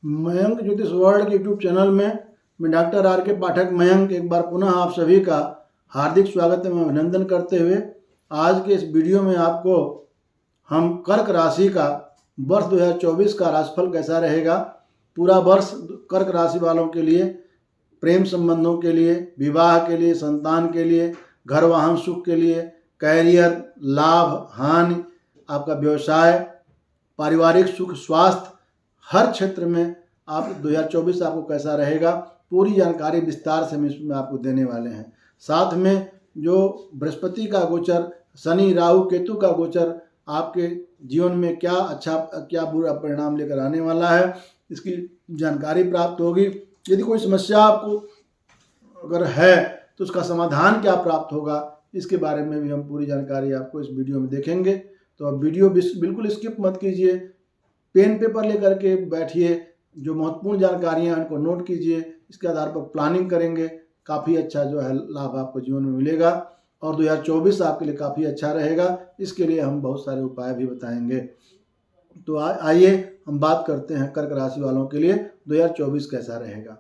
मयंक ज्योतिष वर्ल्ड के YouTube channel में मैं डॉक्टर आर के पाठक मयंक एक बार पुनः आप सभी का हार्दिक स्वागत एवं अभिनंदन करते हुए आज के इस वीडियो में आपको हम कर्क राशि का वर्ष 2024 का राशिफल कैसा रहेगा, पूरा वर्ष कर्क राशि वालों के लिए, प्रेम संबंधों के लिए, विवाह के लिए, संतान के लिए, घर वाहन सुख के लिए, कैरियर, लाभ हानि, आपका व्यवसाय, पारिवारिक सुख, स्वास्थ्य, हर क्षेत्र में आप 2024 आपको कैसा रहेगा पूरी जानकारी विस्तार से हम इसमें आपको देने वाले हैं। साथ में जो बृहस्पति का गोचर, शनि राहु केतु का गोचर आपके जीवन में क्या अच्छा क्या बुरा परिणाम लेकर आने वाला है, इसकी जानकारी प्राप्त होगी। यदि कोई समस्या आपको अगर है तो उसका समाधान क्या प्राप्त होगा, इसके बारे में भी हम पूरी जानकारी आपको इस वीडियो में देखेंगे। तो अब वीडियो बिल्कुल स्किप मत कीजिए, पेन पेपर लेकर के बैठिए, जो महत्वपूर्ण जानकारियां उनको नोट कीजिए, इसके आधार पर प्लानिंग करेंगे, काफ़ी अच्छा जो है लाभ आपको जीवन में मिलेगा और 2024 आपके लिए काफ़ी अच्छा रहेगा। इसके लिए हम बहुत सारे उपाय भी बताएंगे। तो आइए हम बात करते हैं कर्क राशि वालों के लिए 2024 कैसा रहेगा।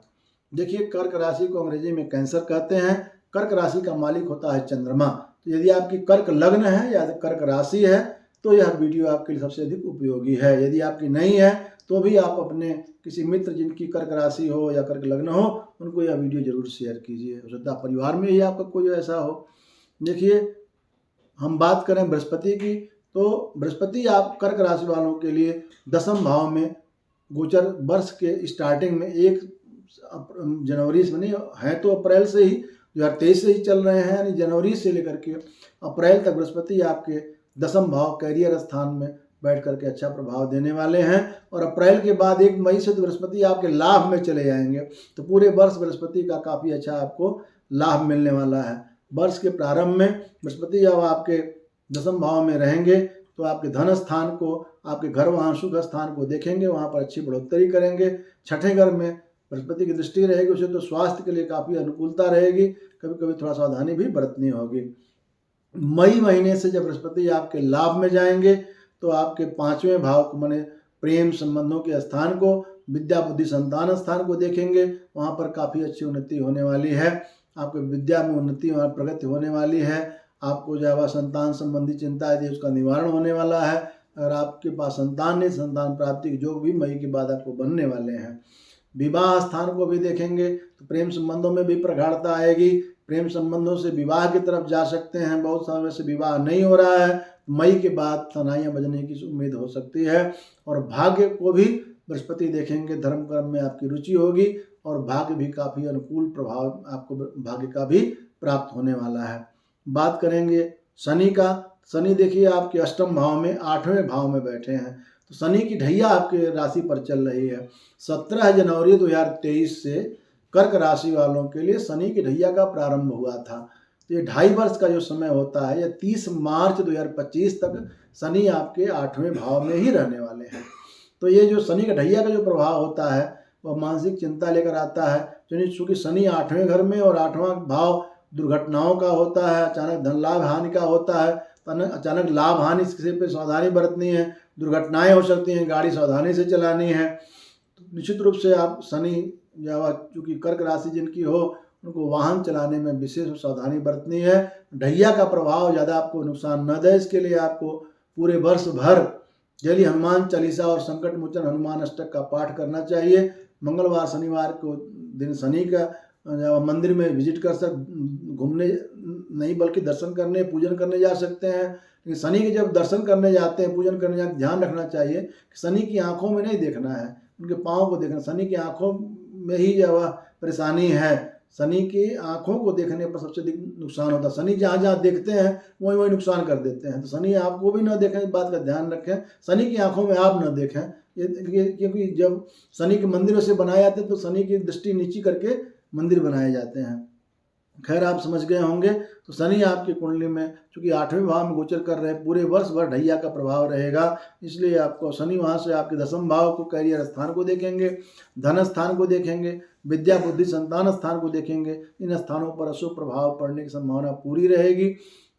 देखिए, कर्क राशि को अंग्रेजी में कैंसर कहते हैं। कर्क राशि का मालिक होता है चंद्रमा। तो यदि आपकी कर्क लग्न है या कर्क राशि है तो यह वीडियो आपके लिए सबसे अधिक उपयोगी है। यदि आपकी नहीं है तो भी आप अपने किसी मित्र जिनकी कर्क राशि हो या कर्क लग्न हो उनको यह वीडियो जरूर शेयर कीजिए। हो सकता है परिवार में ही आपका कोई ऐसा हो। देखिए, हम बात करें बृहस्पति की, तो बृहस्पति आप कर्क राशि वालों के लिए 10वें भाव में गोचर वर्ष के स्टार्टिंग में 1 जनवरी से नहीं है तो अप्रैल से ही 2023 से ही चल रहे हैं, यानी जनवरी से लेकर के अप्रैल तक बृहस्पति आपके 10वें भाव कैरियर स्थान में बैठ करके अच्छा प्रभाव देने वाले हैं। और अप्रैल के बाद 1 मई से तो बृहस्पति आपके लाभ में चले जाएंगे। तो पूरे वर्ष बृहस्पति का काफ़ी अच्छा आपको लाभ मिलने वाला है। वर्ष के प्रारंभ में बृहस्पति जब आपके 10वें भाव में रहेंगे तो आपके धन स्थान को, आपके घर वाहन सुख स्थान को देखेंगे, वहाँ पर अच्छी बढ़ोतरी करेंगे। छठे घर में बृहस्पति की दृष्टि रहेगी, उसे तो स्वास्थ्य के लिए काफ़ी अनुकूलता रहेगी, कभी कभी थोड़ा सावधानी भी बरतनी होगी। मई महीने से जब बृहस्पति आपके लाभ में जाएंगे तो आपके 5वें भाव को, माने प्रेम संबंधों के स्थान को, विद्या बुद्धि संतान स्थान को देखेंगे, वहाँ पर काफ़ी अच्छी उन्नति होने वाली है। आपके विद्या में उन्नति, वहाँ प्रगति होने वाली है। आपको जो है संतान संबंधी चिंता यदि उसका निवारण होने वाला है। अगर आपके पास संतान नहीं, संतान प्राप्ति के योग भी मई के बाद आपको बनने वाले हैं। विवाह स्थान को भी देखेंगे तो प्रेम संबंधों में भी प्रगाढ़ता आएगी। प्रेम संबंधों से विवाह की तरफ जा सकते हैं। बहुत समय से विवाह नहीं हो रहा है, मई के बाद सनाइयाँ बजने की उम्मीद हो सकती है। और भाग्य को भी बृहस्पति देखेंगे, धर्म कर्म में आपकी रुचि होगी और भाग्य भी काफ़ी अनुकूल प्रभाव आपको भाग्य का भी प्राप्त होने वाला है। बात करेंगे शनि का। शनि देखिए आपके 8वें भाव में 8वें भाव में बैठे हैं। तो शनि की ढैया आपके राशि पर चल रही है। 17 जनवरी 2023 से कर्क राशि वालों के लिए शनि की ढैया का प्रारंभ हुआ था। तो ये 2.5 वर्ष का जो समय होता है, या 30 मार्च 2025 तक शनि आपके 8वें भाव में ही रहने वाले हैं। तो ये जो शनि का ढैया का जो प्रभाव होता है वह मानसिक चिंता लेकर आता है। चूँकि शनि 8वें घर में और 8वां भाव दुर्घटनाओं का होता है, अचानक धन लाभ हानि का होता है। अचानक लाभ हानि से पे सावधानी बरतनी है, दुर्घटनाएं हो सकती हैं, गाड़ी सावधानी से चलानी है। तो निश्चित रूप से आप शनि या चूँकि कर्क राशि जिनकी हो उनको वाहन चलाने में विशेष सावधानी बरतनी है। ढैया का प्रभाव ज़्यादा आपको नुकसान न दे, इसके लिए आपको पूरे वर्ष भर डेली हनुमान चालीसा और संकट मोचन हनुमान अष्टक का पाठ करना चाहिए। मंगलवार शनिवार को दिन शनि का मंदिर में विजिट कर घूमने नहीं बल्कि दर्शन करने पूजन करने जा सकते हैं। लेकिन शनि के जब दर्शन करने जाते हैं, पूजन करने जाते हैं, ध्यान रखना चाहिए कि शनि की आंखों में नहीं देखना है, उनके पाँव को देखना। शनि की आंखों में ही जो वह परेशानी है। शनि की आंखों को देखने पर सबसे अधिक नुकसान होता है। शनि जहाँ जहाँ देखते हैं वहीं वहीं नुकसान कर देते हैं। तो शनि आपको भी न देखें, इस बात का ध्यान रखें। शनि की आंखों में आप न देखें, क्योंकि जब शनि के मंदिरों से बनाए जाते हैं तो शनि की दृष्टि नीची करके मंदिर बनाए जाते हैं। खैर, आप समझ गए होंगे। तो शनि आपकी कुंडली में चूँकि 8वें भाव में गोचर कर रहे हैं, पूरे वर्ष भर ढैया का प्रभाव रहेगा। इसलिए आपको शनि वहाँ से आपके 10वें भाव को, कैरियर स्थान को देखेंगे, धन स्थान को देखेंगे, विद्या बुद्धि संतान स्थान को देखेंगे। इन स्थानों पर अशुभ प्रभाव पड़ने की संभावना पूरी रहेगी।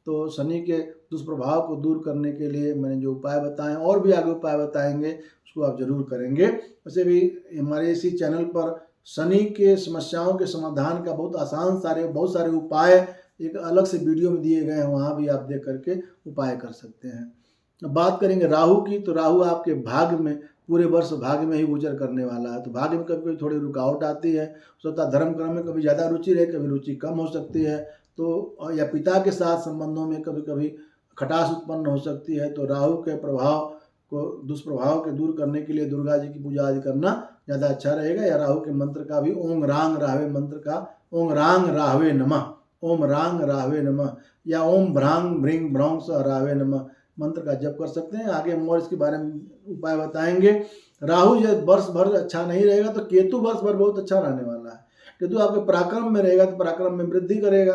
तो शनि के दुष्प्रभाव को दूर करने के लिए मैंने जो उपाय बताए और भी आगे उपाय बताएंगे, उसको आप जरूर करेंगे। वैसे भी हमारे इसी चैनल पर शनि के समस्याओं के समाधान का बहुत सारे उपाय एक अलग से वीडियो में दिए गए हैं, वहाँ भी आप देख करके उपाय कर सकते हैं। अब बात करेंगे राहु की, तो राहु आपके भाग्य में पूरे वर्ष भाग्य में ही गोचर करने वाला है। तो भाग्य में कभी कभी थोड़ी रुकावट आती है, हो सकता है धर्म कर्म में कभी ज़्यादा रुचि रहे, कभी रुचि कम हो सकती है, तो या पिता के साथ संबंधों में कभी कभी खटास उत्पन्न हो सकती है। तो राहु के प्रभाव को, दुष्प्रभाव के दूर करने के लिए दुर्गा जी की पूजा आदि करना ज़्यादा अच्छा रहेगा। या राहु के मंत्र का भी ओम रांग राहवे मंत्र का ओम रांग राहवे नमः, ओम रांग राहवे नमः या ओम भ्रांग भ्रीं भ्रौं स राहवे नमः मंत्र का जप कर सकते हैं। आगे हम और इसके बारे में उपाय बताएंगे। राहु जब वर्ष भर अच्छा नहीं रहेगा तो केतु वर्ष भर बहुत अच्छा रहने वाला है। केतु आपके पराक्रम में रहेगा तो पराक्रम में वृद्धि करेगा,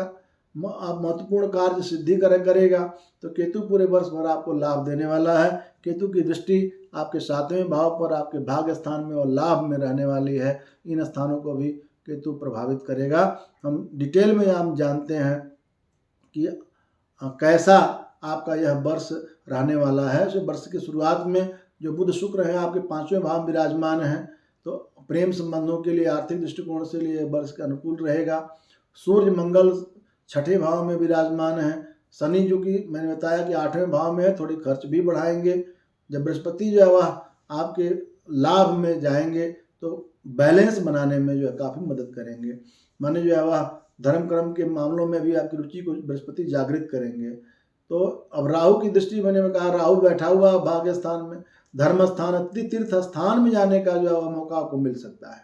आप महत्वपूर्ण कार्य सिद्धि करेगा। तो केतु पूरे वर्ष भर आपको लाभ देने वाला है। केतु की दृष्टि आपके 7वें भाव पर, आपके भाग्य स्थान में और लाभ में रहने वाली है। इन स्थानों को भी केतु प्रभावित करेगा। हम डिटेल में हम जानते हैं कि कैसा आपका यह वर्ष रहने वाला है। तो वर्ष की शुरुआत में जो बुध शुक्र है आपके 5वें भाव विराजमान हैं, तो प्रेम संबंधों के लिए, आर्थिक दृष्टिकोण से लिए वर्ष का अनुकूल रहेगा। सूर्य मंगल 6ठे भाव में विराजमान है। शनि जो कि मैंने बताया कि 8वें भाव में है, थोड़ी खर्च भी बढ़ाएंगे। जब बृहस्पति जो है वह आपके लाभ में जाएंगे तो बैलेंस बनाने में जो है काफ़ी मदद करेंगे। माने जो है वह धर्म कर्म के मामलों में भी आपकी रुचि को बृहस्पति जागृत करेंगे। तो अब राहु की दृष्टि मैंने कहा, राहु बैठा हुआ भाग्य स्थान में, धर्म स्थान तीर्थ स्थान में जाने का जो है मौका आपको मिल सकता है।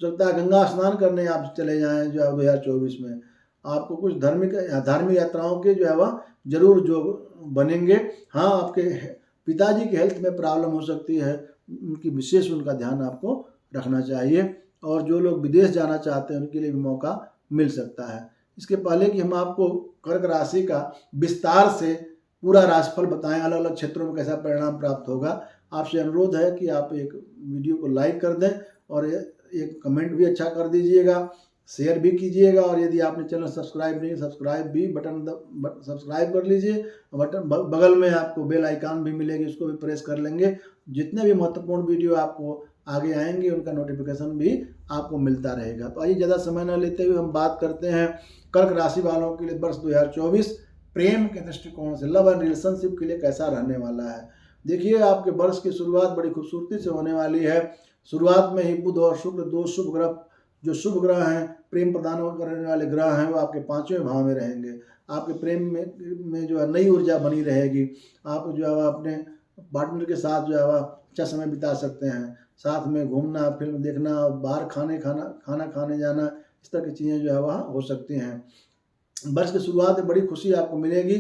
हो सकता है गंगा स्नान करने आप चले जाएं जो है 2024 में, आपको कुछ धार्मिक यात्राओं के जो है वह जरूर जो बनेंगे। हाँ, आपके पिताजी के हेल्थ में प्रॉब्लम हो सकती है, उनकी विशेष उनका ध्यान आपको रखना चाहिए। और जो लोग विदेश जाना चाहते हैं उनके लिए भी मौका मिल सकता है। इसके पहले कि हम आपको कर्क राशि का विस्तार से पूरा राशिफल बताएं, अलग अलग क्षेत्रों में कैसा परिणाम प्राप्त होगा, आपसे अनुरोध है कि आप एक वीडियो को लाइक कर दें और एक कमेंट भी अच्छा कर दीजिएगा, शेयर भी कीजिएगा। और यदि आपने चैनल सब्सक्राइब नहीं, सब्सक्राइब भी सब्सक्राइब कर लीजिए। बटन बगल में आपको बेल आइकन भी मिलेगी, उसको भी प्रेस कर लेंगे। जितने भी महत्वपूर्ण वीडियो आपको आगे आएंगे उनका नोटिफिकेशन भी आपको मिलता रहेगा। तो आइए ज़्यादा समय न लेते हुए हम बात करते हैं कर्क राशि वालों के लिए वर्ष 2024 प्रेम के दृष्टिकोण से, लव एंड रिलेशनशिप के लिए कैसा रहने वाला है। देखिए, आपके वर्ष की शुरुआत बड़ी खूबसूरती से होने वाली है। शुरुआत में ही बुध और शुक्र, दो शुभ ग्रह, जो शुभ ग्रह हैं, प्रेम प्रदान करने वाले ग्रह हैं, वो आपके 5वें भाव में रहेंगे। आपके प्रेम में जो है नई ऊर्जा बनी रहेगी। आप जो है अपने पार्टनर के साथ जो है अच्छा समय बिता सकते हैं। साथ में घूमना, फिल्म देखना, बाहर खाना खाने जाना, इस तरह की चीज़ें जो है वह हो सकती हैं। वर्ष की शुरुआत में बड़ी खुशी आपको मिलेगी।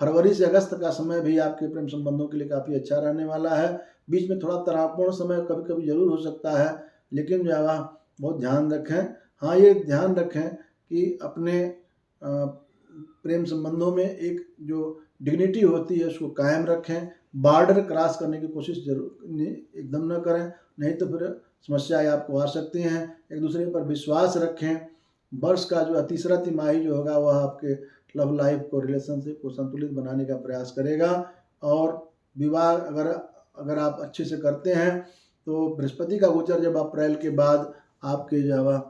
फरवरी से अगस्त का समय भी आपके प्रेम संबंधों के लिए काफ़ी अच्छा रहने वाला है। बीच में थोड़ा तनावपूर्ण समय कभी कभी जरूर हो सकता है, लेकिन जो है वह बहुत ध्यान रखें। हाँ, ये ध्यान रखें कि अपने प्रेम संबंधों में एक जो डिग्निटी होती है उसको कायम रखें। बॉर्डर क्रॉस करने की कोशिश जरूर एकदम न करें, नहीं तो फिर समस्याएं आपको आ सकती हैं। एक दूसरे पर विश्वास रखें। वर्ष का जो तीसरा तिमाही जो होगा वह आपके लव लाइफ को, रिलेशनशिप को संतुलित बनाने का प्रयास करेगा। और विवाह अगर आप अच्छे से करते हैं तो बृहस्पति का गोचर जब अप्रैल के बाद आपके जो है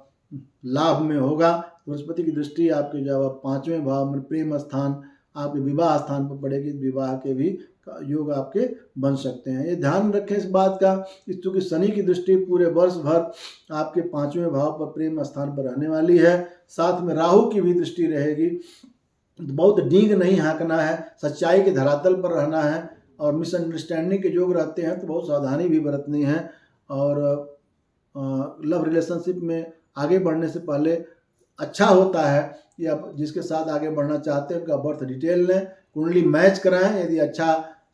लाभ में होगा, बृहस्पति की दृष्टि आपके जो है 5वें भाव में प्रेम स्थान, आपके विवाह स्थान पर पड़ेगी। विवाह के भी योग आपके बन सकते हैं। ये ध्यान रखें इस बात का, क्योंकि शनि की दृष्टि पूरे वर्ष भर आपके 5वें भाव पर प्रेम स्थान पर रहने वाली है। साथ में राहु की भी दृष्टि रहेगी। बहुत डींग नहीं हाँकना है, सच्चाई के धरातल पर रहना है। और मिसअंडरस्टैंडिंग के योग रहते हैं तो बहुत सावधानी भी बरतनी है। और लव रिलेशनशिप में आगे बढ़ने से पहले अच्छा होता है कि आप जिसके साथ आगे बढ़ना चाहते हैं उनका बर्थ डिटेल लें, कुंडली मैच कराएं। यदि अच्छा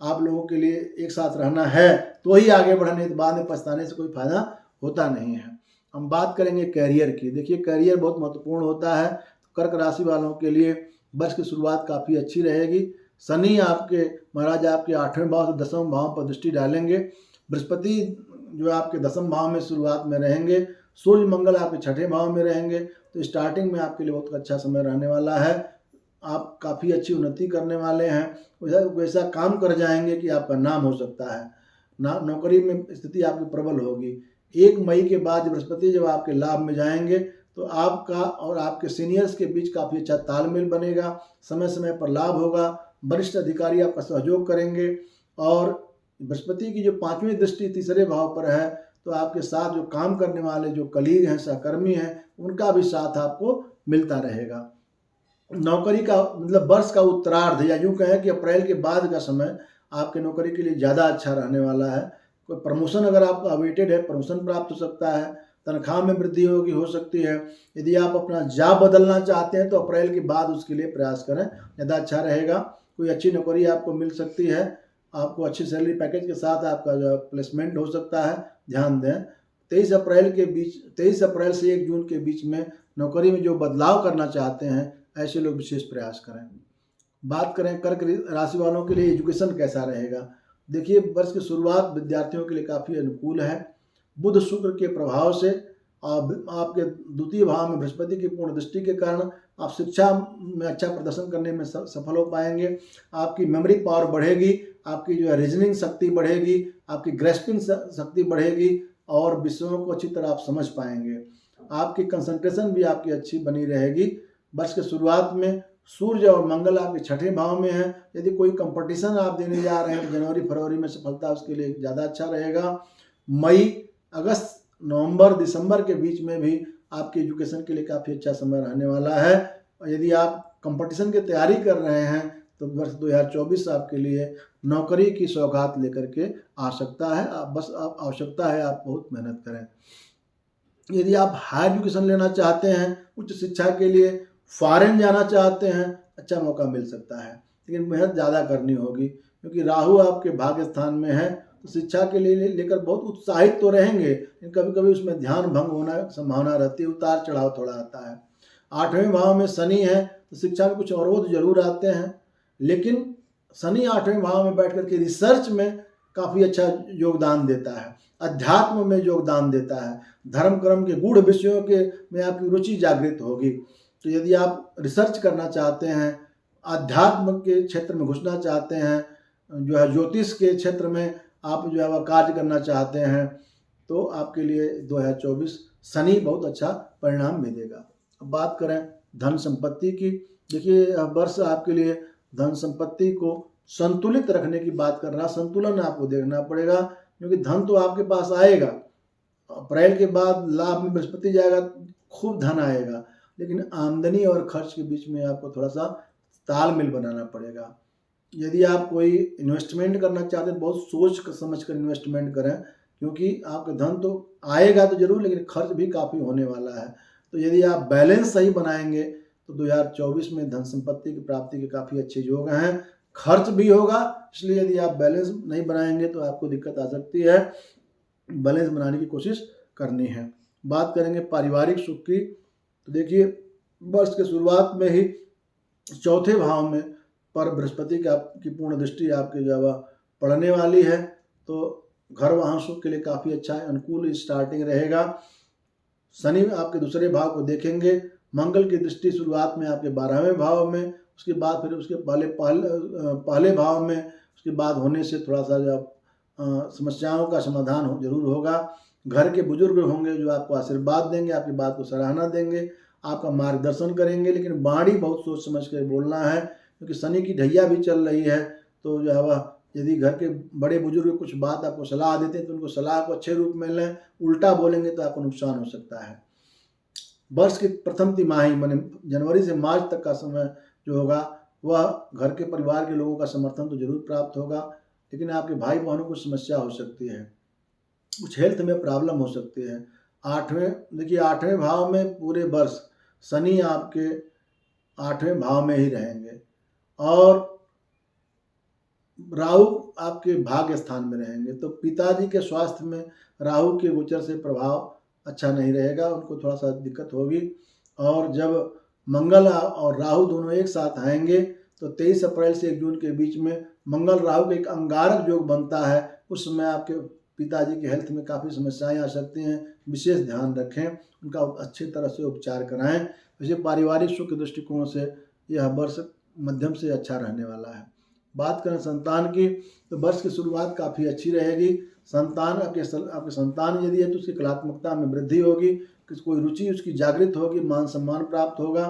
आप लोगों के लिए एक साथ रहना है तो ही आगे बढ़ने, तो बाद में पछताने से कोई फायदा होता नहीं है। हम बात करेंगे कैरियर की। देखिए, कैरियर बहुत महत्वपूर्ण होता है। कर्क राशि वालों के लिए वर्ष की शुरुआत काफ़ी अच्छी रहेगी। शनि आपके महाराज आपके 8वें भाव से 10वें भाव पर दृष्टि डालेंगे। बृहस्पति जो आपके 10वें भाव में शुरुआत में रहेंगे। सूर्य मंगल आपके 6ठे भाव में रहेंगे। तो स्टार्टिंग में आपके लिए बहुत अच्छा समय रहने वाला है। आप काफ़ी अच्छी उन्नति करने वाले हैं, वैसा काम कर जाएंगे कि आपका नाम हो सकता है। नौकरी में स्थिति आपकी प्रबल होगी। 1 मई के बाद बृहस्पति जब आपके लाभ में जाएंगे तो आपका और आपके सीनियर्स के बीच काफ़ी अच्छा तालमेल बनेगा, समय समय पर लाभ होगा, वरिष्ठ अधिकारी आपका सहयोग करेंगे। और बृहस्पति की जो 5वीं दृष्टि तीसरे भाव पर है तो आपके साथ जो काम करने वाले जो कलीग हैं, सहकर्मी हैं, उनका भी साथ आपको मिलता रहेगा। नौकरी का मतलब वर्ष का उत्तरार्ध या यूँ कहें कि अप्रैल के बाद का समय आपके नौकरी के लिए ज़्यादा अच्छा रहने वाला है। कोई प्रमोशन अगर आपका अवेटेड है, प्रमोशन प्राप्त हो सकता है, तनख्वाह में वृद्धि होगी, हो सकती है। यदि आप अपना जॉब बदलना चाहते हैं तो अप्रैल के बाद उसके लिए प्रयास करें, ज़्यादा अच्छा रहेगा। कोई अच्छी नौकरी आपको मिल सकती है, आपको अच्छी सैलरी पैकेज के साथ आपका जो प्लेसमेंट हो सकता है, ध्यान दें। 23 अप्रैल से 1 जून के बीच में नौकरी में जो बदलाव करना चाहते हैं ऐसे लोग विशेष प्रयास करें। बात करें कर्क राशि वालों के लिए एजुकेशन कैसा रहेगा। देखिए, वर्ष की शुरुआत विद्यार्थियों के लिए काफ़ी अनुकूल है। बुध शुक्र के प्रभाव से आपके द्वितीय भाव में बृहस्पति की पूर्ण दृष्टि के कारण आप शिक्षा में अच्छा प्रदर्शन करने में सफल हो पाएंगे। आपकी मेमोरी पावर बढ़ेगी, आपकी जो है रीजनिंग शक्ति बढ़ेगी, आपकी ग्रेस्पिंग शक्ति बढ़ेगी और विषयों को अच्छी तरह आप समझ पाएंगे। आपकी कंसंट्रेशन भी आपकी अच्छी बनी रहेगी। वर्ष के शुरुआत में सूर्य और मंगल आपके 6ठे भाव में है। यदि कोई कंपटीशन आप देने जा रहे हैं तो जनवरी फरवरी में सफलता उसके लिए ज़्यादा अच्छा रहेगा। मई अगस्त नवंबर दिसंबर के बीच में भी आपके एजुकेशन के लिए काफ़ी अच्छा समय रहने वाला है। और यदि आप कंपटीशन की तैयारी कर रहे हैं तो वर्ष 2024 आपके लिए नौकरी की सौगात लेकर के आ सकता है। आप आवश्यकता है आप बहुत मेहनत करें। यदि आप हायर एजुकेशन लेना चाहते हैं, उच्च शिक्षा के लिए फॉरेन जाना चाहते हैं, अच्छा मौका मिल सकता है, लेकिन मेहनत ज़्यादा करनी होगी क्योंकि राहु आपके भाग्य स्थान में है। तो शिक्षा के लिए लेकर बहुत उत्साहित तो रहेंगे, लेकिन कभी कभी उसमें ध्यान भंग होना संभावना रहती है, उतार चढ़ाव थोड़ा आता है। 8वें भाव में शनि है तो शिक्षा में कुछ अवरोध जरूर आते हैं, लेकिन शनि 8वें भाव में बैठ करके रिसर्च में काफ़ी अच्छा योगदान देता है, अध्यात्म में योगदान देता है, धर्म कर्म के गूढ़ विषयों के में आपकी रुचि जागृत होगी। तो यदि आप रिसर्च करना चाहते हैं, अध्यात्म के क्षेत्र में घुसना चाहते हैं, जो है ज्योतिष के क्षेत्र में आप जो है वह कार्य करना चाहते हैं, तो आपके लिए 2024 शनि बहुत अच्छा परिणाम भी देगा। अब बात करें धन संपत्ति की। देखिए, वर्ष आपके लिए धन संपत्ति को संतुलित रखने की बात कर रहा, संतुलन आपको देखना पड़ेगा क्योंकि धन तो आपके पास आएगा। अप्रैल के बाद लाभ में बृहस्पति जाएगा, खूब धन आएगा, लेकिन आमदनी और खर्च के बीच में आपको थोड़ा सा तालमेल बनाना पड़ेगा। यदि आप कोई इन्वेस्टमेंट करना चाहते हैं, बहुत सोच समझ कर इन्वेस्टमेंट करें क्योंकि आपका धन तो आएगा तो जरूर, लेकिन खर्च भी काफ़ी होने वाला है। तो यदि आप बैलेंस सही बनाएंगे तो 2024 में धन संपत्ति की प्राप्ति के काफ़ी अच्छे योग हैं। खर्च भी होगा, इसलिए यदि आप बैलेंस नहीं बनाएंगे तो आपको दिक्कत आ सकती है। बैलेंस बनाने की कोशिश करनी है। बात करेंगे पारिवारिक सुख की, तो देखिए वर्ष के शुरुआत में ही 4थे भाव में पर बृहस्पति की पूर्ण दृष्टि आपकी जो है पड़ने वाली है, तो घर वाहन सुख के लिए काफ़ी अच्छा है, अनुकूल स्टार्टिंग रहेगा। शनि आपके दूसरे भाव को देखेंगे, मंगल की दृष्टि शुरुआत में आपके 12वें भाव में, उसके बाद फिर उसके पहले भाव में, उसके बाद होने से थोड़ा सा जो समस्याओं का समाधान जरूर होगा। घर के बुजुर्ग होंगे जो आपको आशीर्वाद देंगे, आपकी बात को सराहना देंगे, आपका मार्गदर्शन करेंगे, लेकिन वाणी बहुत सोच समझ कर बोलना है क्योंकि शनि की ढैया भी चल रही है। तो जो है वह यदि घर के बड़े बुजुर्ग कुछ बात आपको सलाह देते हैं तो उनको सलाह को अच्छे रूप में लें, उल्टा बोलेंगे तो आपको नुकसान हो सकता है। वर्ष की प्रथम तिमाही माने जनवरी से मार्च तक का समय जो होगा वह घर के परिवार के लोगों का समर्थन तो जरूर प्राप्त होगा, लेकिन आपके भाई बहनों को समस्या हो सकती है, कुछ हेल्थ में प्रॉब्लम हो सकती है। 8वें भाव में पूरे वर्ष शनि आपके 8वें भाव में ही रहेंगे और राहु आपके भाग्य स्थान में रहेंगे। तो पिताजी के स्वास्थ्य में राहु के गोचर से प्रभाव अच्छा नहीं रहेगा, उनको थोड़ा सा दिक्कत होगी। और जब मंगल और राहु दोनों एक साथ आएंगे तो 23 अप्रैल से 1 जून के बीच में मंगल राहु का एक अंगारक योग बनता है। उस समय आपके पिताजी के हेल्थ में काफ़ी समस्याएं आ सकती हैं, विशेष ध्यान रखें, उनका अच्छी तरह से उपचार कराएं। वैसे पारिवारिक सुख के दृष्टिकोण से यह वर्ष मध्यम से अच्छा रहने वाला है। बात करें संतान की तो वर्ष की शुरुआत काफ़ी अच्छी रहेगी। संतान आपके संतान यदि है तो उसकी कलात्मकता में वृद्धि होगी, कोई रुचि उसकी जागृत होगी, मान सम्मान प्राप्त होगा।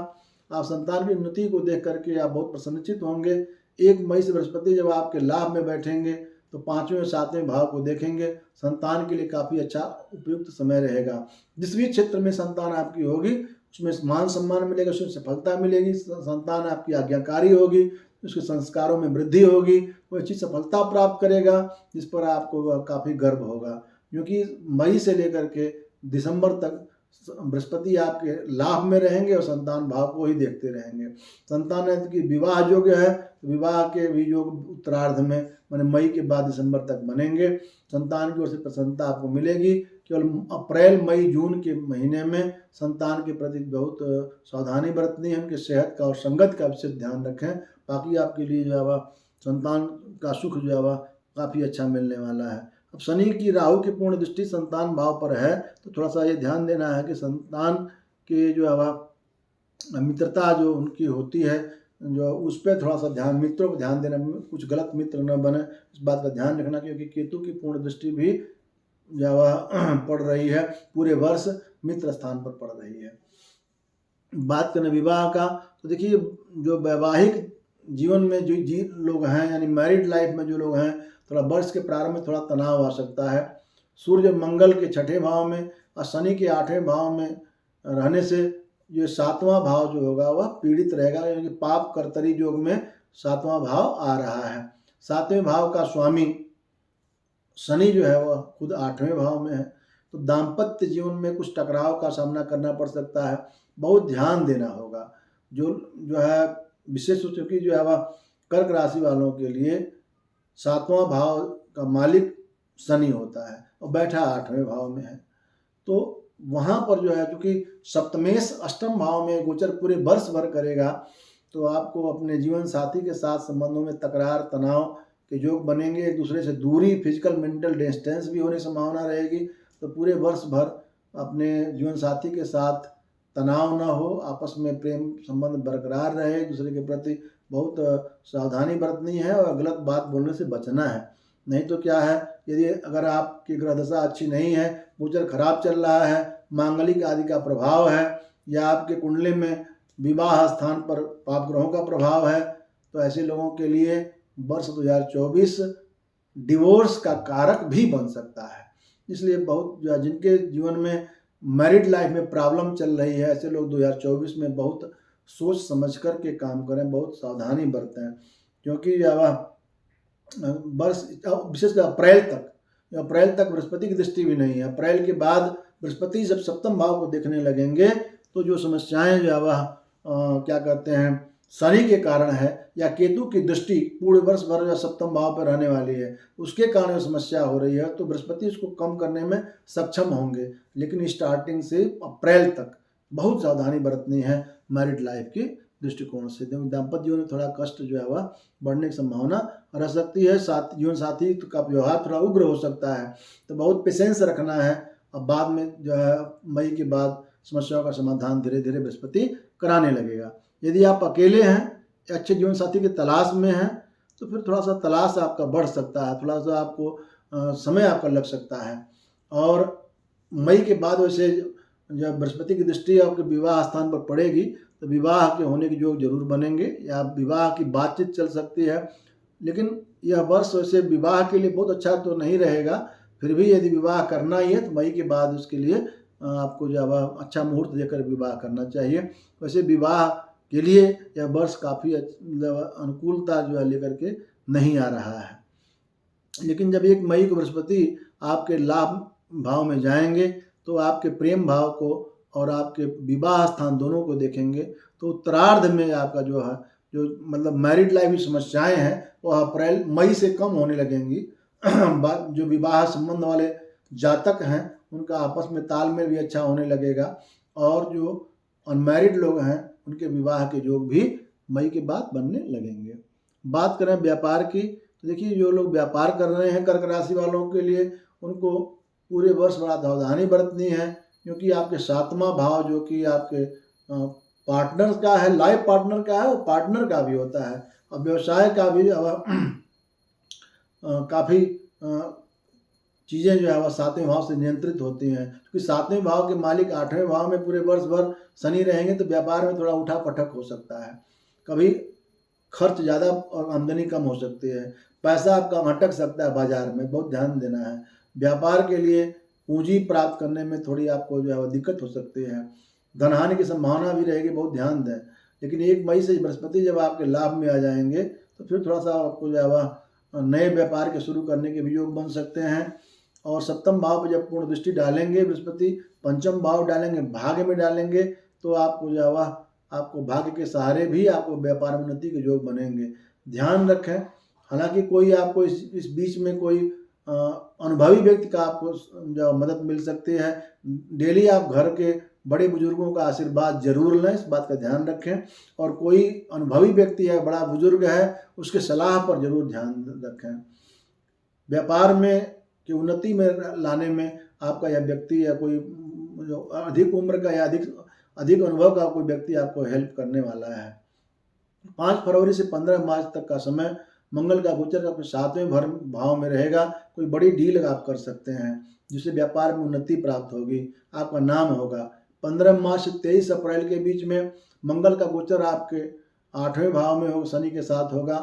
आप संतान की उन्नति को देख करके आप बहुत प्रसन्नचित होंगे। 1 मई से बृहस्पति जब आपके लाभ में बैठेंगे तो 5वें और 7वें भाव को देखेंगे। संतान के लिए काफ़ी अच्छा उपयुक्त समय रहेगा। जिस भी क्षेत्र में संतान आपकी होगी उसमें मान सम्मान मिलेगा, उसमें सफलता मिलेगी। संतान आपकी आज्ञाकारी होगी, उसके संस्कारों में वृद्धि होगी, वो अच्छी सफलता प्राप्त करेगा जिस पर आपको काफ़ी गर्व होगा। क्योंकि मई से लेकर के दिसंबर तक बृहस्पति आपके लाभ में रहेंगे और संतान भाव को ही देखते रहेंगे। संतान की विवाह योग्य है, विवाह के भी योग उत्तरार्ध में माने मई के बाद दिसंबर तक बनेंगे। संतान की ओर से प्रसन्नता आपको मिलेगी। केवल अप्रैल मई जून के महीने में संतान के प्रति बहुत सावधानी बरतनी है, उनकी सेहत का और संगत का विशेष ध्यान रखें। बाकी आपके लिए जो है वह संतान का सुख जो है वह काफ़ी अच्छा मिलने वाला है। अब शनि की राहु की पूर्ण दृष्टि संतान भाव पर है तो थोड़ा सा ये ध्यान देना है कि संतान के जो है वह मित्रता जो उनकी होती है जो उस पर थोड़ा सा ध्यान, मित्रों पर ध्यान देना, कुछ गलत मित्र न बने, इस बात का ध्यान रखना। क्योंकि केतु की पूर्ण दृष्टि भी जो पड़ रही है, पूरे वर्ष मित्र स्थान पर पड़ रही है। बात करें विवाह का तो देखिए जो वैवाहिक जीवन में जो लोग हैं यानी मैरिड लाइफ में जो लोग हैं, थोड़ा वर्ष के प्रारंभ में थोड़ा तनाव आ सकता है। सूर्य मंगल के 6ठे भाव में और शनि के 8वें भाव में रहने से ये 7वां भाव जो होगा वह पीड़ित रहेगा, क्योंकि पाप कर्तरी योग में 7वां भाव आ रहा है। 7वें भाव का स्वामी शनि जो है वह खुद 8वें भाव में है, तो दाम्पत्य जीवन में कुछ टकराव का सामना करना पड़ सकता है। बहुत ध्यान देना होगा। जो है विशेष रूप से जो है वह कर्क राशि वालों के लिए 7वां भाव का मालिक शनि होता है और बैठा 8वें भाव में है, तो वहाँ पर जो है क्योंकि सप्तमेश अष्टम भाव में गोचर पूरे वर्ष भर करेगा, तो आपको अपने जीवन साथी के साथ संबंधों में तकरार तनाव के योग बनेंगे। एक दूसरे से दूरी, फिजिकल मेंटल डिस्टेंस भी होने की संभावना रहेगी। तो पूरे वर्ष भर अपने जीवन साथी के साथ तनाव न हो, आपस में प्रेम संबंध बरकरार रहे, एक दूसरे के प्रति बहुत सावधानी बरतनी है और गलत बात बोलने से बचना है। नहीं तो क्या है, यदि अगर आपकी ग्रह दशा अच्छी नहीं है, गोचर खराब चल रहा है, मांगलिक आदि का प्रभाव है या आपके कुंडली में विवाह स्थान पर पाप ग्रहों का प्रभाव है, तो ऐसे लोगों के लिए वर्ष 2024 डिवोर्स का कारक भी बन सकता है। इसलिए बहुत जिनके जीवन में मैरिड लाइफ में प्रॉब्लम चल रही है, ऐसे लोग 2024 में बहुत सोच समझ कर के काम करें, बहुत सावधानी बरतें। क्योंकि वर्ष विशेषकर अप्रैल तक बृहस्पति की दृष्टि भी नहीं है। अप्रैल के बाद बृहस्पति जब सप्तम भाव को देखने लगेंगे तो जो समस्याएं जो वह क्या कहते हैं शनि के कारण है या केतु की दृष्टि पूरे वर्ष भर या सप्तम भाव पर रहने वाली है, उसके कारण समस्या हो रही है, तो बृहस्पति उसको कम करने में सक्षम होंगे। लेकिन स्टार्टिंग से अप्रैल तक बहुत सावधानी बरतनी है मैरिड लाइफ के दृष्टिकोण से। दाम्पत्य जीवन में थोड़ा कष्ट जो है वह बढ़ने की संभावना रह सकती है। जीवन साथी का व्यवहार थोड़ा उग्र हो सकता है, तो बहुत पेशेंस रखना है। अब बाद में जो है मई के बाद समस्याओं का समाधान धीरे धीरे बृहस्पति कराने लगेगा। यदि आप अकेले हैं, अच्छे जीवन साथी की तलाश में हैं, तो फिर थोड़ा सा तलाश आपका बढ़ सकता है, थोड़ा सा आपको समय आपका लग सकता है। और मई के बाद वैसे जब बृहस्पति की दृष्टि आपके विवाह स्थान पर पड़ेगी तो विवाह के होने के योग जरूर बनेंगे या विवाह की बातचीत चल सकती है। लेकिन यह वर्ष वैसे विवाह के लिए बहुत अच्छा तो नहीं रहेगा, फिर भी यदि विवाह करना ही है तो मई के बाद उसके लिए आपको जो है अच्छा मुहूर्त देकर विवाह करना चाहिए। वैसे विवाह के लिए यह वर्ष काफ़ी अनुकूलता जो है लेकर के नहीं आ रहा है। लेकिन जब 1 मई को बृहस्पति आपके लाभ भाव में जाएंगे तो आपके प्रेम भाव को और आपके विवाह स्थान दोनों को देखेंगे, तो उत्तरार्ध में आपका जो है जो मतलब मैरिड लाइफ की समस्याएं हैं वह मई से कम होने लगेंगी। जो विवाह संबंध वाले जातक हैं उनका आपस में तालमेल भी अच्छा होने लगेगा और जो अनमैरिड लोग हैं उनके विवाह के योग भी मई के बाद बनने लगेंगे। बात करें व्यापार की तो देखिए जो लोग व्यापार कर रहे हैं कर्क राशि वालों के लिए उनको पूरे वर्ष बड़ा सावधानी बरतनी है, क्योंकि आपके 7वां भाव जो कि आपके पार्टनर का है, लाइफ पार्टनर का है और पार्टनर का भी होता है, और व्यवसाय का भी काफ़ी चीज़ें जो है वह 7वें भाव से नियंत्रित होती हैं, क्योंकि 7वें भाव के मालिक 8वें भाव में पूरे वर्ष भर शनि रहेंगे तो व्यापार में थोड़ा उठा पटक हो सकता है, कभी खर्च ज़्यादा और आमदनी कम हो सकती है, पैसा आपका भटक सकता है बाजार में, बहुत ध्यान देना है। व्यापार के लिए पूंजी प्राप्त करने में थोड़ी आपको जो है वह दिक्कत हो सकती है, धनहानि की संभावना भी रहेगी, बहुत ध्यान दें। लेकिन 1 मई से बृहस्पति जब आपके लाभ में आ जाएंगे तो फिर थोड़ा सा आपको जो है वह नए व्यापार के शुरू करने के भी योग बन सकते हैं। और 7म भाव पर जब पूर्ण दृष्टि डालेंगे बृहस्पति, 5म भाव डालेंगे, भाग्य में डालेंगे, तो आपको जो है वह आपको भाग्य के सहारे भी आपको व्यापार में उन्नति के योग बनेंगे। ध्यान रखें, हालांकि कोई आपको इस बीच में कोई अनुभवी व्यक्ति का आपको जो मदद मिल सकती है। डेली आप घर के बड़े बुजुर्गों का आशीर्वाद जरूर लें, इस बात का ध्यान रखें। और कोई अनुभवी व्यक्ति है, बड़ा बुजुर्ग है, उसके सलाह पर जरूर ध्यान रखें। व्यापार में की उन्नति में लाने में आपका यह व्यक्ति या कोई जो अधिक उम्र का या अधिक अनुभव का कोई व्यक्ति आपको हेल्प करने वाला है। 5 फरवरी से 15 मार्च तक का समय मंगल का गोचर आपके 7वें भाव में रहेगा। कोई बड़ी डील आप कर सकते हैं जिससे व्यापार में उन्नति प्राप्त होगी, आपका नाम होगा। 15 मार्च से 23 अप्रैल के बीच में मंगल का गोचर आपके 8वें भाव में होगा, शनि के साथ होगा।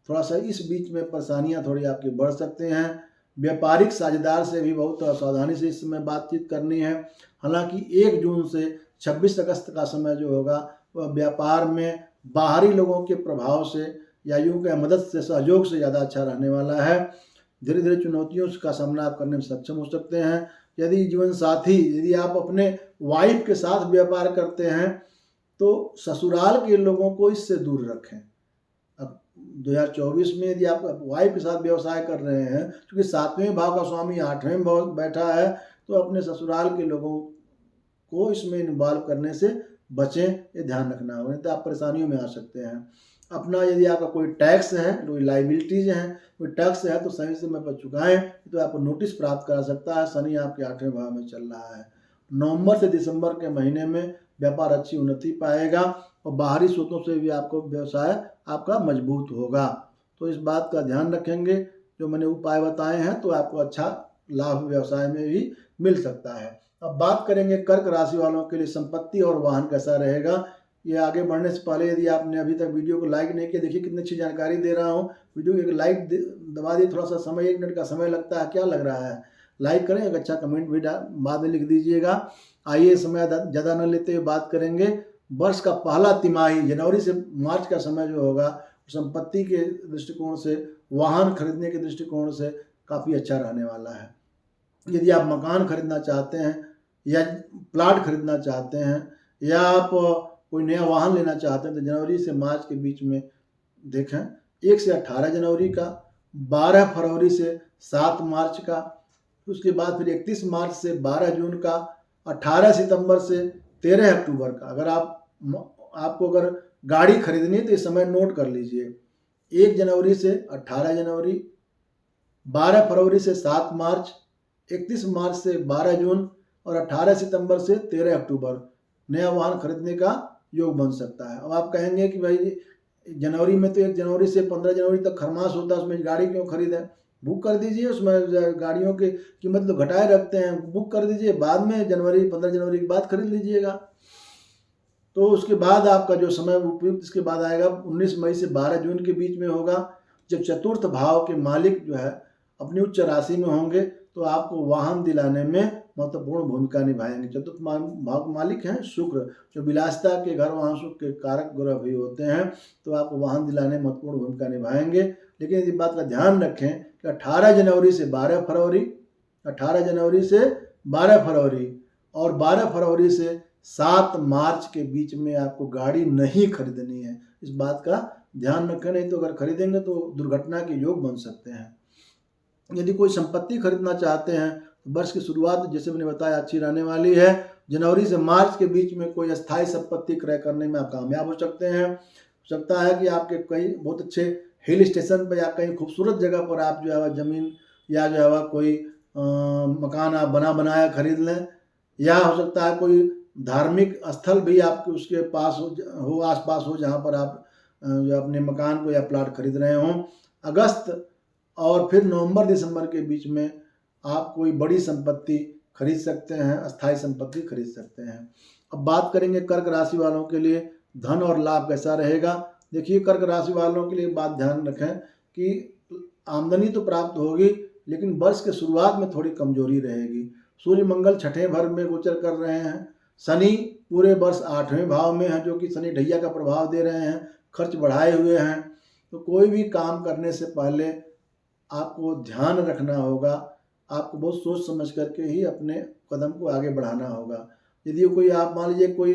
थोड़ा सा इस बीच में परेशानियां थोड़ी आपकी बढ़ सकते हैं। व्यापारिक साझेदार से भी बहुत सावधानी से इस समय बातचीत करनी है। हालांकि 1 जून से 26 अगस्त का समय जो होगा वह व्यापार में बाहरी लोगों के प्रभाव से या यूं के मदद से, सहयोग से ज़्यादा अच्छा रहने वाला है। धीरे धीरे चुनौतियों का सामना आप करने में सक्षम हो सकते हैं। यदि आप अपने वाइफ के साथ व्यापार करते हैं तो ससुराल के लोगों को इससे दूर रखें। अब 2024 में यदि आप वाइफ के साथ व्यवसाय कर रहे हैं, क्योंकि 7वें भाव का स्वामी 8वें भाव बैठा है, तो अपने ससुराल के लोगों को इसमें इन्वॉल्व करने से बचें, ये ध्यान रखना होगा, नहीं तो आप परेशानियों में आ सकते हैं। अपना यदि आपका कोई टैक्स है, कोई लाइबिलिटीज हैं, कोई टैक्स है तो सही समय पर चुकाएं, तो आपको नोटिस प्राप्त करा सकता है। शनि आपके 8वें भाव में चल रहा है। नवंबर से दिसंबर के महीने में व्यापार अच्छी उन्नति पाएगा और बाहरी स्रोतों से भी आपको व्यवसाय आपका मजबूत होगा। तो इस बात का ध्यान रखेंगे, जो मैंने उपाय बताए हैं तो आपको अच्छा लाभ व्यवसाय में भी मिल सकता है। अब बात करेंगे कर्क राशि वालों के लिए संपत्ति और वाहन कैसा रहेगा। ये आगे बढ़ने से पहले यदि आपने अभी तक वीडियो को लाइक नहीं किया, देखिए कितनी अच्छी जानकारी दे रहा हूँ। वीडियो को एक लाइक दबा दिए, थोड़ा सा समय 1 मिनट का समय लगता है, क्या लग रहा है, लाइक करें, एक अच्छा कमेंट भी बाद में लिख दीजिएगा। आइए समय ज़्यादा न लेते हुए बात करेंगे। वर्ष का पहला तिमाही जनवरी से मार्च का समय जो होगा संपत्ति के दृष्टिकोण से, वाहन खरीदने के दृष्टिकोण से काफ़ी अच्छा रहने वाला है। यदि आप मकान खरीदना चाहते हैं या प्लाट खरीदना चाहते हैं या आप कोई नया वाहन लेना चाहते हैं तो जनवरी से मार्च के बीच में देखें 1 से 18 जनवरी का, 12 फरवरी से 7 मार्च का, उसके बाद फिर 31 मार्च से 12 जून का, 18 सितंबर से 13 अक्टूबर का। अगर आपको अगर गाड़ी खरीदनी है तो इस समय नोट कर लीजिए। 1 जनवरी से 18 जनवरी, 12 फरवरी से 7 मार्च, 31 मार्च से 12 जून और 18 सितंबर से 13 अक्टूबर नया वाहन खरीदने का योग बन सकता है। अब आप कहेंगे कि भाई जनवरी में तो 1 जनवरी से 15 जनवरी तक खरमास होता है, उसमें गाड़ी क्यों खरीदें, बुक कर दीजिए। उसमें गाड़ियों की कीमत तो घटाए रखते हैं, बुक कर दीजिए, बाद में 15 जनवरी के बाद खरीद लीजिएगा। तो उसके बाद आपका जो समय उपयुक्त इसके बाद आएगा 19 मई से 12 जून के बीच में होगा, जब चतुर्थ भाव के मालिक जो है अपनी उच्च राशि में होंगे तो आपको वाहन दिलाने में महत्वपूर्ण भूमिका निभाएंगे। चतुर्थ भाव मालिक हैं शुक्र, जो विलासिता के घर वाहन सुख के कारक ग्रह भी होते हैं, तो आपको वाहन दिलाने में महत्वपूर्ण भूमिका निभाएंगे। लेकिन इस बात का ध्यान रखें कि 18 जनवरी से 12 फरवरी, 18 जनवरी से 12 फरवरी और 12 फरवरी से 7 मार्च के बीच में आपको गाड़ी नहीं खरीदनी है। इस बात का ध्यान रखें, नहीं तो अगर खरीदेंगे तो दुर्घटना के योग बन सकते हैं। यदि कोई संपत्ति खरीदना चाहते हैं तो वर्ष की शुरुआत जैसे मैंने बताया अच्छी रहने वाली है। जनवरी से मार्च के बीच में कोई अस्थायी संपत्ति क्रय करने में आप कामयाब हो सकते हैं। हो सकता है कि आपके कई बहुत अच्छे हिल स्टेशन पर या कहीं खूबसूरत जगह पर आप जो है ज़मीन या जो है कोई मकान आप बनाया खरीद लें, या हो सकता है कोई धार्मिक स्थल भी आपके उसके पास हो, आसपास हो, जहाँ पर आप जो अपने मकान को या प्लाट खरीद रहे हों, अगस्त और फिर नवंबर दिसंबर के बीच में आप कोई बड़ी संपत्ति खरीद सकते हैं, अस्थायी संपत्ति खरीद सकते हैं। अब बात करेंगे कर्क राशि वालों के लिए धन और लाभ कैसा रहेगा। देखिए, कर्क राशि वालों के लिए बात ध्यान रखें कि आमदनी तो प्राप्त होगी, लेकिन वर्ष के शुरुआत में थोड़ी कमजोरी रहेगी। सूर्य मंगल छठे घर में गोचर कर रहे हैं, शनि पूरे वर्ष 8वें भाव में है, जो कि शनि ढैया का प्रभाव दे रहे हैं, खर्च बढ़ाए हुए हैं। तो कोई भी काम करने से पहले आपको ध्यान रखना होगा, आपको बहुत सोच समझ करके ही अपने कदम को आगे बढ़ाना होगा। यदि कोई आप मान लीजिए कोई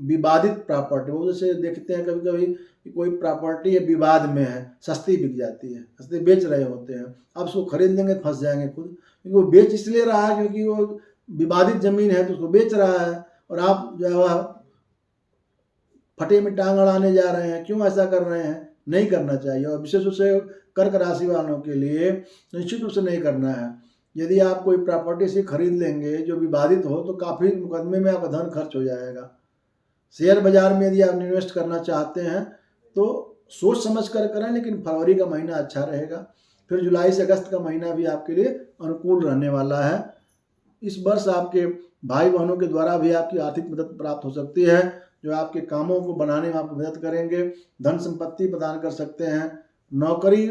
विवादित प्रॉपर्टी, वो जैसे देखते हैं कभी कभी कि कोई प्रॉपर्टी है विवाद में है, सस्ती बिक जाती है, सस्ती बेच रहे होते हैं, अब उसको खरीद लेंगे फंस जाएंगे खुद, क्योंकि वो बेच इसलिए रहा है क्योंकि वो विवादित जमीन है तो उसको बेच रहा है, और आप जो है फटे में टांग अड़ाने जा रहे हैं। क्यों ऐसा कर रहे हैं? नहीं करना चाहिए, और विशेष रूप से कर्क राशि वालों के लिए निश्चित रूप से नहीं करना है। यदि आप कोई प्रॉपर्टी से खरीद लेंगे जो विवादित हो तो काफ़ी मुकदमे में आपका धन खर्च हो जाएगा। शेयर बाजार में यदि आप इन्वेस्ट करना चाहते हैं तो सोच समझ कर करें, लेकिन फरवरी का महीना अच्छा रहेगा। फिर जुलाई से अगस्त का महीना भी आपके लिए अनुकूल रहने वाला है। इस वर्ष आपके भाई बहनों के द्वारा भी आपकी आर्थिक मदद प्राप्त हो सकती है, जो आपके कामों को बनाने में आपकी मदद करेंगे, धन संपत्ति प्रदान कर सकते हैं। नौकरी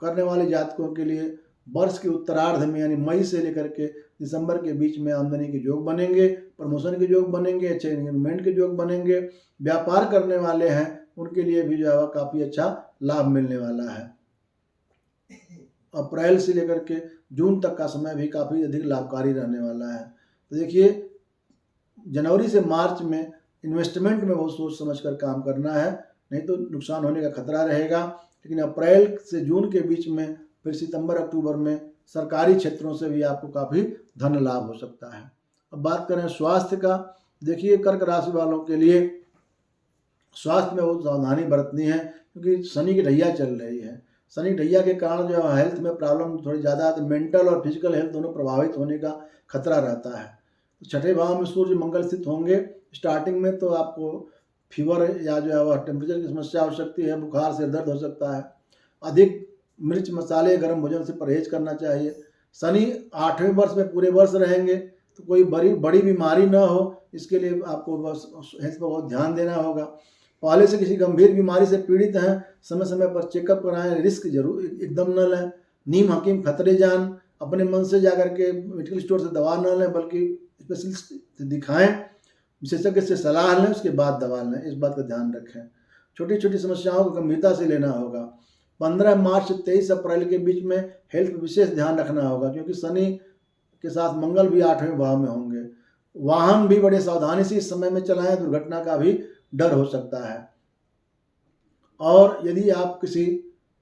करने वाले जातकों के लिए वर्ष के उत्तरार्ध में यानी मई से लेकर के दिसंबर के बीच में आमदनी के योग बनेंगे, प्रमोशन के योग बनेंगे, अच्छे इंक्रीमेंट के योग बनेंगे। व्यापार करने वाले हैं उनके लिए भी जो है काफ़ी अच्छा लाभ मिलने वाला है। अप्रैल से लेकर के जून तक का समय भी काफ़ी अधिक लाभकारी रहने वाला है। तो देखिए, जनवरी से मार्च में इन्वेस्टमेंट में बहुत सोच समझ कर काम करना है, नहीं तो नुकसान होने का खतरा रहेगा। लेकिन अप्रैल से जून के बीच में फिर सितंबर अक्टूबर में सरकारी क्षेत्रों से भी आपको काफ़ी धन लाभ हो सकता है। अब बात करें स्वास्थ्य का। देखिए, कर्क राशि वालों के लिए स्वास्थ्य में बहुत सावधानी बरतनी है, क्योंकि शनि की ढैया चल रही है। शनि ढैया के कारण जो है हेल्थ में प्रॉब्लम थोड़ी ज़्यादा है, तो मेंटल और फिजिकल हेल्थ दोनों प्रभावित होने का खतरा रहता है। तो छठे भाव में सूर्य मंगल स्थित होंगे। स्टार्टिंग में तो आपको फीवर या जो है वह टेम्परेचर की समस्या हो सकती है, बुखार से दर्द हो सकता है। अधिक मिर्च मसाले गर्म भोजन से परहेज करना चाहिए। शनि 8वें वर्ष में पूरे वर्ष रहेंगे, तो कोई बड़ी बीमारी न हो, इसके लिए आपको बस हेल्थ पर बहुत ध्यान देना होगा। पहले से किसी गंभीर बीमारी से पीड़ित हैं, समय समय पर चेकअप कराएं, रिस्क जरूर एकदम न लें। नीम हकीम खतरे जान, अपने मन से जाकर के मेडिकल स्टोर से दवा न लें, बल्कि स्पेशलिस्ट से दिखाएं, विशेषज्ञ से सलाह लें, उसके बाद दवा लें। इस बात का ध्यान रखें। छोटी छोटी समस्याओं को गंभीरता से लेना होगा। 15 मार्च से 23 अप्रैल के बीच में हेल्थ पर विशेष ध्यान रखना होगा, क्योंकि शनि के साथ मंगल भी 8वें भाव में होंगे। वाहन भी बड़े सावधानी से इस समय में चलाएं, दुर्घटना का भी डर हो सकता है। और यदि आप किसी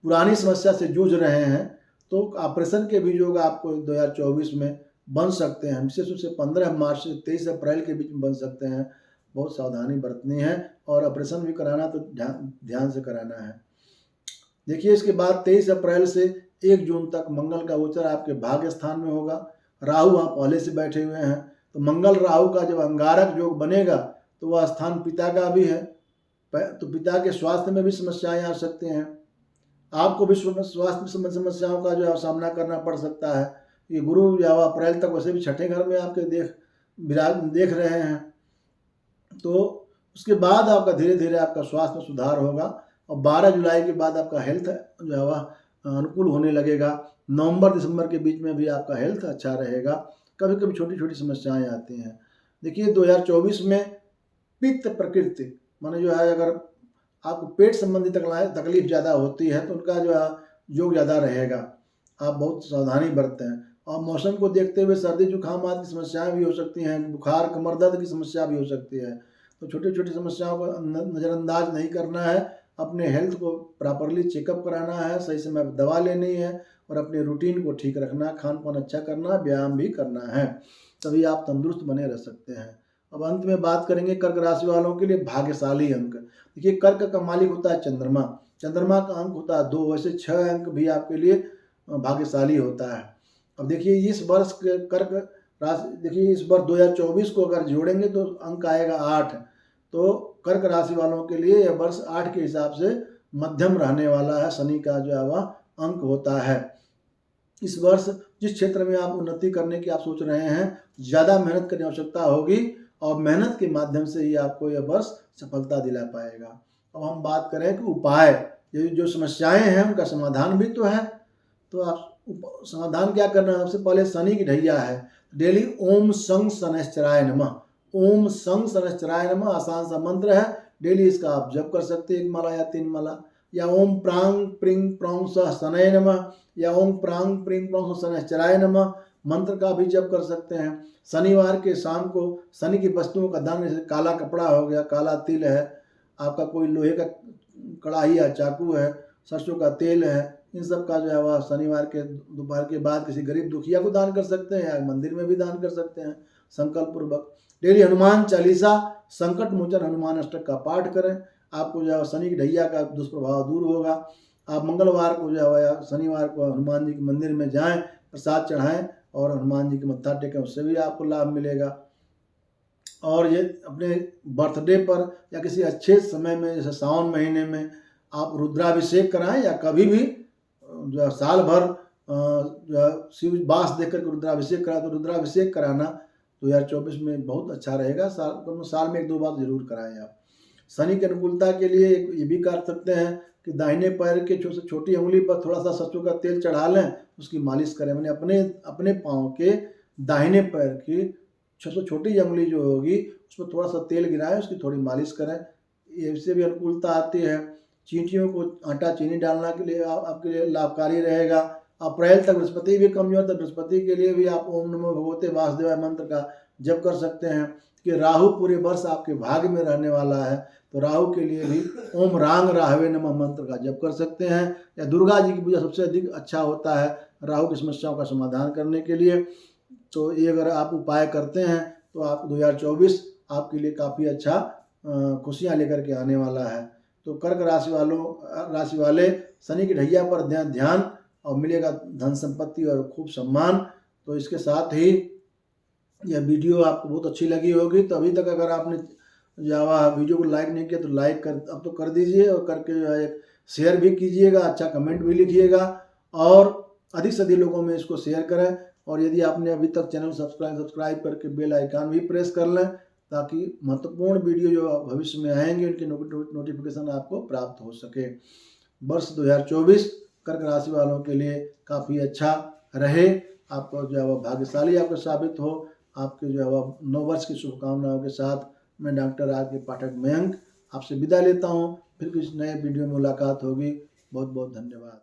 पुरानी समस्या से जूझ रहे हैं तो ऑपरेशन के भी योग आपको 2024 में बन सकते हैं। विशेष रूप से 15 मार्च से 23 अप्रैल के बीच में बन सकते हैं। बहुत सावधानी बरतनी है, और ऑपरेशन भी कराना तो ध्यान से कराना है। देखिए, इसके बाद 23 अप्रैल से 1 जून तक मंगल का गोचर आपके भाग्य स्थान में होगा। राहु वहाँ पहले से बैठे हुए हैं, तो मंगल राहु का जब अंगारक योग बनेगा तो वह स्थान पिता का भी है, तो पिता के स्वास्थ्य में भी समस्याएं आ सकते हैं। आपको भी स्वास्थ्य समस्याओं का जो है सामना करना पड़ सकता है। ये गुरु या अप्रैल तक वैसे भी छठे घर में आपके देख रहे हैं, तो उसके बाद आपका धीरे धीरे आपका स्वास्थ्य में सुधार होगा, और 12 जुलाई के बाद आपका हेल्थ जो है वह अनुकूल होने लगेगा। नवंबर दिसंबर के बीच में भी आपका हेल्थ अच्छा रहेगा। कभी कभी छोटी छोटी समस्याएं आती हैं। देखिए, 2024 में पित्त प्रकृति माने जो है, अगर आपको पेट संबंधी तकलीफ ज़्यादा होती है तो उनका जो है योग ज़्यादा रहेगा। आप बहुत सावधानी बरतें हैं, और मौसम को देखते हुए सर्दी जुकाम आदि की समस्याएं भी हो सकती हैं, बुखार कमर दर्द की समस्या भी हो सकती है। तो छोटी छोटी समस्याओं को नज़रअंदाज नहीं करना है। अपने हेल्थ को प्रॉपरली चेकअप कराना है, सही समय पर दवा लेनी है, और अपने रूटीन को ठीक रखना, खान पान अच्छा करना, व्यायाम भी करना है, तभी आप तंदुरुस्त बने रह सकते हैं। अब अंत में बात करेंगे कर्क राशि वालों के लिए भाग्यशाली अंक। देखिए, कर्क का मालिक होता है चंद्रमा। चंद्रमा का अंक होता है 2, वैसे 6 अंक भी आपके लिए भाग्यशाली होता है। अब देखिए, इस वर्ष के कर्क राशि, देखिए इस बार 2024 को अगर जोड़ेंगे तो अंक आएगा 8। तो कर्क राशि वालों के लिए यह वर्ष 8 के हिसाब से मध्यम रहने वाला है, शनि का जो है वह अंक होता है। इस वर्ष जिस क्षेत्र में आप उन्नति करने की आप सोच रहे हैं, ज़्यादा मेहनत करने की आवश्यकता होगी और मेहनत के माध्यम से ही आपको यह वर्ष सफलता दिला पाएगा। अब हम बात करें कि उपाय, ये जो समस्याएं हैं उनका समाधान भी तो है। तो आप समाधान क्या करना है? सबसे पहले शनि की ढैया है, डेली ओम सं शनैश्चराय नमः, ओम सं शनैश्चराय नमः आसान सा मंत्र है, डेली इसका आप जप कर सकते हैं, 1 माला या 3 माला, या ओम प्रांग प्रिंग प्रौंग सह शनय नमः, या ओम प्रांग प्रिंग प्रौंग सह शनैश्चराय नमः मंत्र का भी जप कर सकते हैं। शनिवार के शाम को शनि की वस्तुओं का दान, जैसे काला कपड़ा हो गया, काला तिल है, आपका कोई लोहे का कढ़ाई या चाकू है, सरसों का तेल है, इन सब का जो है वह शनिवार के दोपहर के बाद किसी गरीब दुखिया को दान कर सकते हैं, या मंदिर में भी दान कर सकते हैं संकल्प पूर्वक। डेली हनुमान चालीसा, संकट मोचन हनुमान अष्टक का पाठ करें, आपको जो है शनि की ढैया का दुष्प्रभाव दूर होगा। आप मंगलवार को जो है या शनिवार को हनुमान जी के मंदिर में जाएं, प्रसाद चढ़ाएं और हनुमान जी के मत्था टेकें, उससे भी आपको लाभ मिलेगा। और ये अपने बर्थडे पर या किसी अच्छे समय में, जैसे सावन महीने में आप रुद्राभिषेक कराएं, या कभी भी जो है साल भर जो है शिव बास देख कर रुद्राभिषेक करा, तो रुद्राभिषेक कराना 2024 में बहुत अच्छा रहेगा। साल में 1-2 बार जरूर कराएं आप। शनि की अनुकूलता के लिए ये भी कर सकते हैं कि दाहिने पैर के छोटी उंगली पर थोड़ा सा सरसों का तेल चढ़ा लें, उसकी मालिश करें। मैंने अपने पाँव के दाहिने पैर की सबसे छोटी उंगली जो होगी उस पर थोड़ा सा तेल गिराएं, उसकी थोड़ी मालिश करें, इससे भी अनुकूलता आती है। चींटियों को आटा चीनी डालना के लिए आपके लिए लाभकारी रहेगा। अप्रैल तक बृहस्पति भी कमजोर, तो बृहस्पति के लिए भी आप ओम नमो भगवते वासुदेवाय मंत्र का जप कर सकते हैं। कि राहु पूरे वर्ष आपके भाग्य में रहने वाला है, तो राहु के लिए भी ओम रांग राहवे नमः मंत्र का जप कर सकते हैं। या दुर्गा जी की पूजा सबसे अधिक अच्छा होता है राहु की समस्याओं का समाधान करने के लिए। तो ये अगर आप उपाय करते हैं तो आप 2024 आपके लिए काफ़ी अच्छा खुशियाँ लेकर के आने वाला है। तो कर्क राशि वाले शनि की ढैया पर ध्यान और मिलेगा धन संपत्ति और खूब सम्मान। तो इसके साथ ही यह वीडियो आपको बहुत अच्छी लगी होगी। तो अभी तक अगर आपने वीडियो को लाइक नहीं किया तो लाइक अब तो कर दीजिए, और करके जो है शेयर भी कीजिएगा, अच्छा कमेंट भी लिखिएगा, और अधिक से अधिक लोगों में इसको शेयर करें। और यदि आपने अभी तक चैनल सब्सक्राइब करके बेल आइकन भी प्रेस कर लें, ताकि महत्वपूर्ण वीडियो जो भविष्य में आएंगे उनकी नोटिफिकेशन आपको प्राप्त हो सके। वर्ष 2024 कर्क राशि वालों के लिए काफ़ी अच्छा रहे, आपको जो है वह भाग्यशाली आपको साबित हो। आपके जो है वह 9 वर्ष की शुभकामनाओं के साथ मैं डॉक्टर आर के पाठक मयंक आपसे विदा लेता हूँ। फिर किसी नए वीडियो में मुलाकात होगी। बहुत बहुत धन्यवाद।